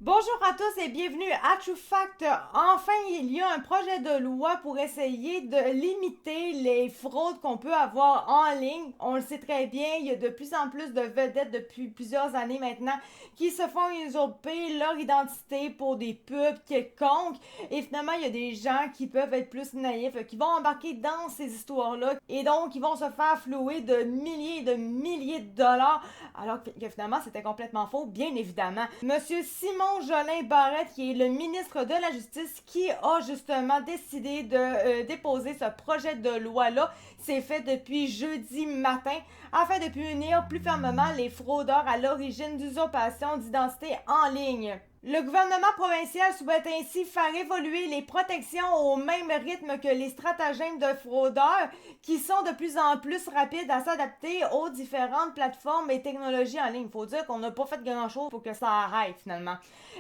Bonjour à tous et bienvenue à True Fact. Enfin, il y a un projet de loi pour essayer de limiter les fraudes qu'on peut avoir en ligne. On le sait très bien, il y a de plus en plus de vedettes depuis plusieurs années maintenant qui se font usurper leur identité pour des pubs quelconques. Et finalement, il y a des gens qui peuvent être plus naïfs, qui vont embarquer dans ces histoires-là et donc ils vont se faire flouer de milliers et de milliers de dollars alors que finalement c'était complètement faux, bien évidemment. Monsieur Simon Jolin Barrette, qui est le ministre de la Justice, qui a justement décidé de déposer ce projet de loi-là. C'est fait depuis jeudi matin afin de punir plus fermement les fraudeurs à l'origine d'usurpation d'identité en ligne. Le gouvernement provincial souhaite ainsi faire évoluer les protections au même rythme que les stratagèmes de fraudeurs qui sont de plus en plus rapides à s'adapter aux différentes plateformes et technologies en ligne. Il faut dire qu'on n'a pas fait grand-chose pour que ça arrête finalement.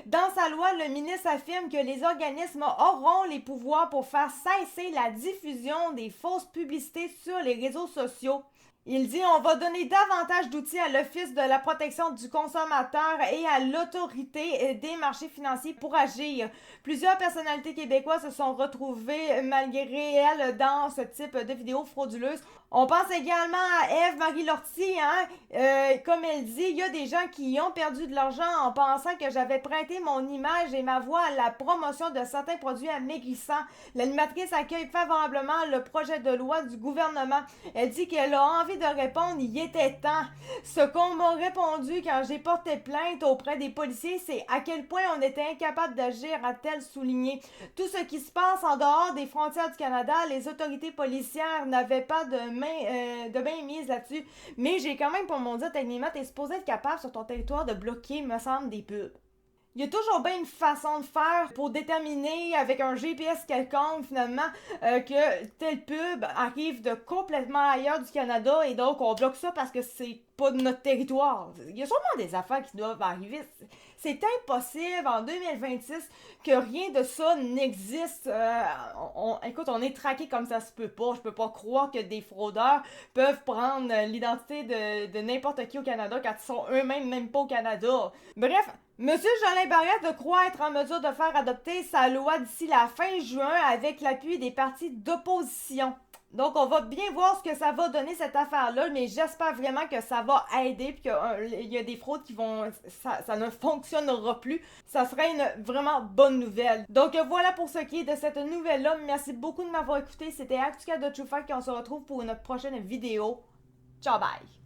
Dans sa loi, le ministre affirme que les organismes auront les pouvoirs pour faire cesser la diffusion des fausses publicités sur les réseaux sociaux. Il dit on va donner davantage d'outils à l'Office de la protection du consommateur et à l'autorité des marchés financiers pour agir. Plusieurs personnalités québécoises se sont retrouvées malgré elles dans ce type de vidéos frauduleuses. On pense également à Ève-Marie Lortie, comme elle dit, il y a des gens qui ont perdu de l'argent en pensant que j'avais prêté mon image et ma voix à la promotion de certains produits amaigrissants. L'animatrice accueille favorablement le projet de loi du gouvernement. Elle dit qu'elle a envie de répondre, il était temps. Ce qu'on m'a répondu quand j'ai porté plainte auprès des policiers, c'est à quel point on était incapable d'agir, a-t-elle souligné. Tout ce qui se passe en dehors des frontières du Canada, les autorités policières n'avaient pas de main mise là-dessus. Mais j'ai quand même pour mon dire, techniquement, t'es supposé être capable sur ton territoire de bloquer, me semble, des pubs. Il y a toujours bien une façon de faire pour déterminer avec un GPS quelconque finalement que telle pub arrive de complètement ailleurs du Canada et donc on bloque ça parce que c'est pas de notre territoire. Il y a sûrement des affaires qui doivent arriver. C'est impossible en 2026 que rien de ça n'existe. Écoute, on est traqué comme ça se peut pas. Je peux pas croire que des fraudeurs peuvent prendre l'identité de n'importe qui au Canada quand ils sont eux-mêmes même pas au Canada. Bref, Monsieur Jolin Barrette croit être en mesure de faire adopter sa loi d'ici la fin juin avec l'appui des partis d'opposition. Donc, on va bien voir ce que ça va donner cette affaire-là, mais j'espère vraiment que ça va aider puis qu'il y a des fraudes qui vont... Ça ne fonctionnera plus. Ça serait une vraiment bonne nouvelle. Donc, voilà pour ce qui est de cette nouvelle-là. Merci beaucoup de m'avoir écouté. C'était ActuCat de True Fact et on se retrouve pour une prochaine vidéo. Ciao, bye!